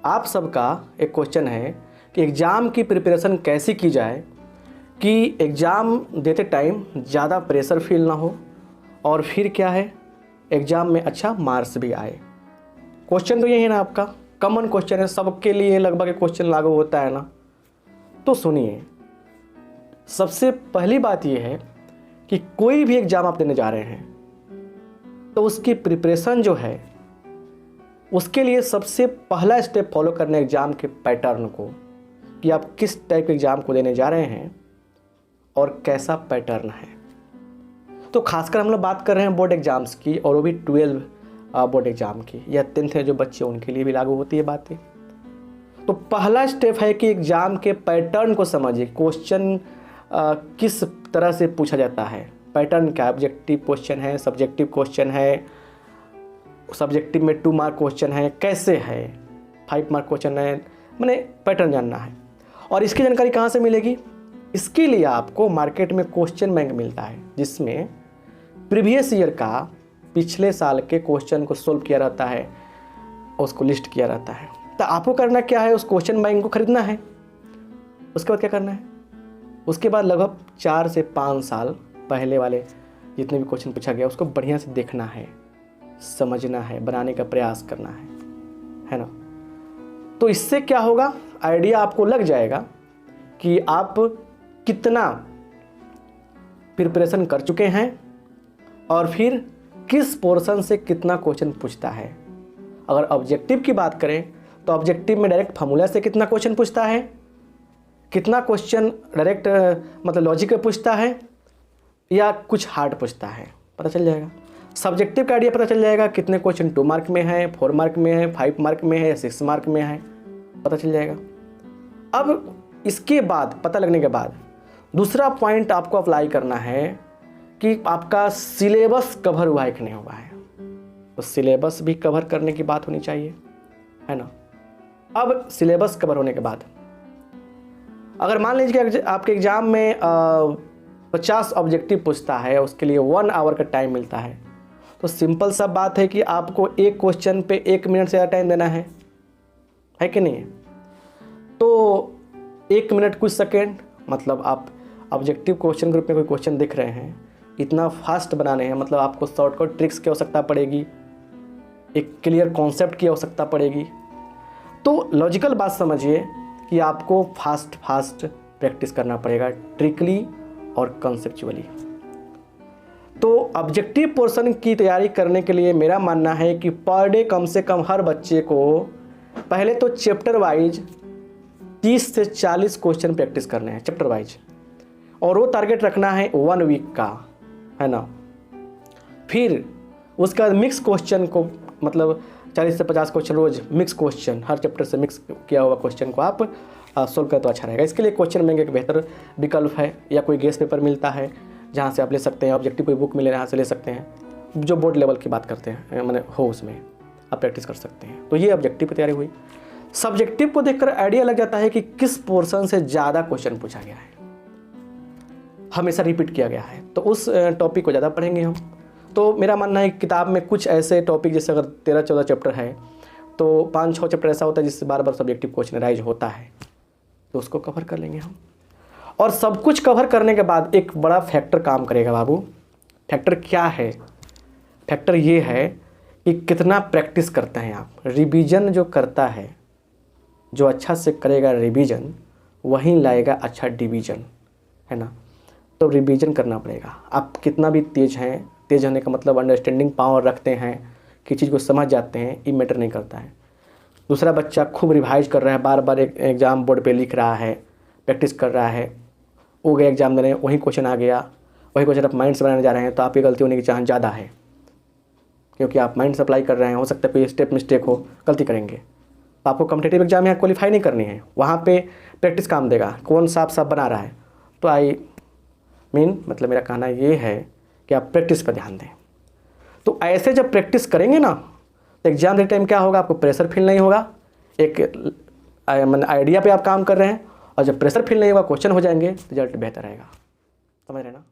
आप सबका एक क्वेश्चन है कि एग्ज़ाम की प्रिपरेशन कैसी की जाए कि एग्ज़ाम देते टाइम ज़्यादा प्रेशर फील ना हो और फिर क्या है एग्ज़ाम में अच्छा मार्क्स भी आए। क्वेश्चन तो यही है ना, आपका कॉमन क्वेश्चन है, सबके लिए लगभग एक क्वेश्चन लागू होता है ना। तो सुनिए, सबसे पहली बात यह है कि कोई भी एग्ज़ाम आप देने जा रहे हैं तो उसकी प्रिपरेशन जो है उसके लिए सबसे पहला स्टेप फॉलो करना है एग्ज़ाम के पैटर्न को, कि आप किस टाइप के एग्ज़ाम को देने जा रहे हैं और कैसा पैटर्न है। तो खासकर हम लोग बात कर रहे हैं बोर्ड एग्ज़ाम्स की, और वो भी 12 बोर्ड एग्ज़ाम की या 10th के जो बच्चे उनके लिए भी लागू होती है बातें। तो पहला स्टेप है कि एग्ज़ाम के पैटर्न को समझिए, क्वेश्चन किस तरह से पूछा जाता है, पैटर्न क्या, ऑब्जेक्टिव क्वेश्चन है, सब्जेक्टिव क्वेश्चन है, सब्जेक्टिव में 2 मार्क क्वेश्चन है, कैसे है 5 मार्क क्वेश्चन है, मैंने पैटर्न जानना है। और इसकी जानकारी कहाँ से मिलेगी? इसके लिए आपको मार्केट में क्वेश्चन बैंक मिलता है जिसमें प्रीवियस ईयर का पिछले साल के क्वेश्चन को सोल्व किया रहता है, उसको लिस्ट किया रहता है। तो आपको करना क्या है, उस क्वेश्चन बैंक को खरीदना है। उसके बाद क्या करना है, उसके बाद लगभग 4 से 5 साल पहले वाले जितने भी क्वेश्चन पूछा गया उसको बढ़िया से देखना है, समझना है, बनाने का प्रयास करना है ना। तो इससे क्या होगा, आइडिया आपको लग जाएगा कि आप कितना प्रिपरेशन कर चुके हैं और फिर किस पोर्शन से कितना क्वेश्चन पूछता है। अगर ऑब्जेक्टिव की बात करें तो ऑब्जेक्टिव में डायरेक्ट फार्मूला से कितना क्वेश्चन पूछता है, कितना क्वेश्चन डायरेक्ट मतलब लॉजिक पे पूछता है या कुछ हार्ड पूछता है, पता चल जाएगा। सब्जेक्टिव का आइडिया पता चल जाएगा, कितने क्वेश्चन 2 मार्क में है, 4 मार्क में है, 5 मार्क में है, 6 मार्क में है, पता चल जाएगा। अब इसके बाद पता लगने के बाद दूसरा पॉइंट आपको अप्लाई करना है कि आपका सिलेबस कवर हुआ है कि नहीं हुआ है। तो सिलेबस भी कवर करने की बात होनी चाहिए, है ना। अब सिलेबस कवर होने के बाद अगर मान लीजिए कि आपके एग्ज़ाम में 50 ऑब्जेक्टिव पूछता है, उसके लिए 1 आवर का टाइम मिलता है, तो सिंपल सा बात है कि आपको एक क्वेश्चन पे 1 मिनट से ज़्यादा टाइम देना है कि नहीं। तो 1 मिनट कुछ सेकेंड, मतलब आप ऑब्जेक्टिव क्वेश्चन ग्रुप में कोई क्वेश्चन देख रहे हैं, इतना फास्ट बनाने हैं, मतलब आपको शॉर्टकट ट्रिक्स की आवश्यकता पड़ेगी, एक क्लियर कॉन्सेप्ट की आवश्यकता पड़ेगी। तो लॉजिकल बात समझिए कि आपको फास्ट प्रैक्टिस करना पड़ेगा, ट्रिकली और कंसेप्चुअली। तो ऑब्जेक्टिव पोर्शन की तैयारी करने के लिए मेरा मानना है कि पर डे कम से कम हर बच्चे को पहले तो चैप्टर वाइज 30 से 40 क्वेश्चन प्रैक्टिस करने हैं, चैप्टर वाइज, और वो टारगेट रखना है 1 वीक का, है ना। फिर उसके बाद मिक्स क्वेश्चन को, मतलब 40 से 50 क्वेश्चन रोज मिक्स क्वेश्चन, हर चैप्टर से मिक्स किया हुआ क्वेश्चन को आप सोल्व करें तो अच्छा रहेगा। इसके लिए क्वेश्चन बैंक एक बेहतर विकल्प है, या कोई गेस्ट पेपर मिलता है जहाँ से आप ले सकते हैं, ऑब्जेक्टिव कोई बुक मिले यहाँ से ले सकते हैं, जो बोर्ड लेवल की बात करते हैं मैंने हो, उसमें आप प्रैक्टिस कर सकते हैं। तो ये ऑब्जेक्टिव की तैयारी हुई। सब्जेक्टिव को देखकर आइडिया लग जाता है कि किस पोर्शन से ज़्यादा क्वेश्चन पूछा गया है, हमेशा रिपीट किया गया है, तो उस टॉपिक को ज़्यादा पढ़ेंगे हम। तो मेरा मानना है किताब में कुछ ऐसे टॉपिक, जैसे अगर 13-14 चैप्टर है तो 5-6 चैप्टर ऐसा होता है जिससे बार बार सब्जेक्टिव क्वेश्चन राइज होता है, तो उसको कवर कर लेंगे हम। और सब कुछ कवर करने के बाद एक बड़ा फैक्टर काम करेगा बाबू। फैक्टर क्या है? फैक्टर ये है कि कितना प्रैक्टिस करते हैं आप। रिवीजन जो करता है, जो अच्छा से करेगा रिवीजन, वहीं लाएगा अच्छा डिवीजन, है ना। तो रिवीजन करना पड़ेगा। आप कितना भी तेज़ हैं, तेज़ होने का मतलब अंडरस्टैंडिंग पावर रखते हैं, कि चीज़ को समझ जाते हैं, ये मैटर नहीं करता है। दूसरा बच्चा खूब रिवाइज कर रहा है, बार बार एक एग्ज़ाम बोर्ड पे लिख रहा है, प्रैक्टिस कर रहा है, वो गए एग्जाम देने, वही क्वेश्चन आ गया, वही क्वेश्चन आप माइंड से बनाने जा रहे हैं, तो आपकी गलती होने की चांस ज़्यादा है, क्योंकि आप माइंड से अप्लाई कर रहे हैं। हो सकता है कोई स्टेप मिस्टेक हो, गलती करेंगे। तो आपको कॉम्पिटिटिव एग्जाम में क्वालिफाई नहीं करनी है, वहाँ पे प्रैक्टिस काम देगा, कौन साफ बना रहा है। तो मतलब मेरा कहना ये है कि आप प्रैक्टिस पर ध्यान दें। तो ऐसे जब प्रैक्टिस करेंगे ना, तो एग्जाम देते टाइम क्या होगा, आपको प्रेशर फील नहीं होगा, एक आइडिया पे आप काम कर रहे हैं, और जब प्रेशर फील नहीं होगा, क्वेश्चन हो जाएंगे, रिजल्ट बेहतर रहेगा। समझ रहे ना।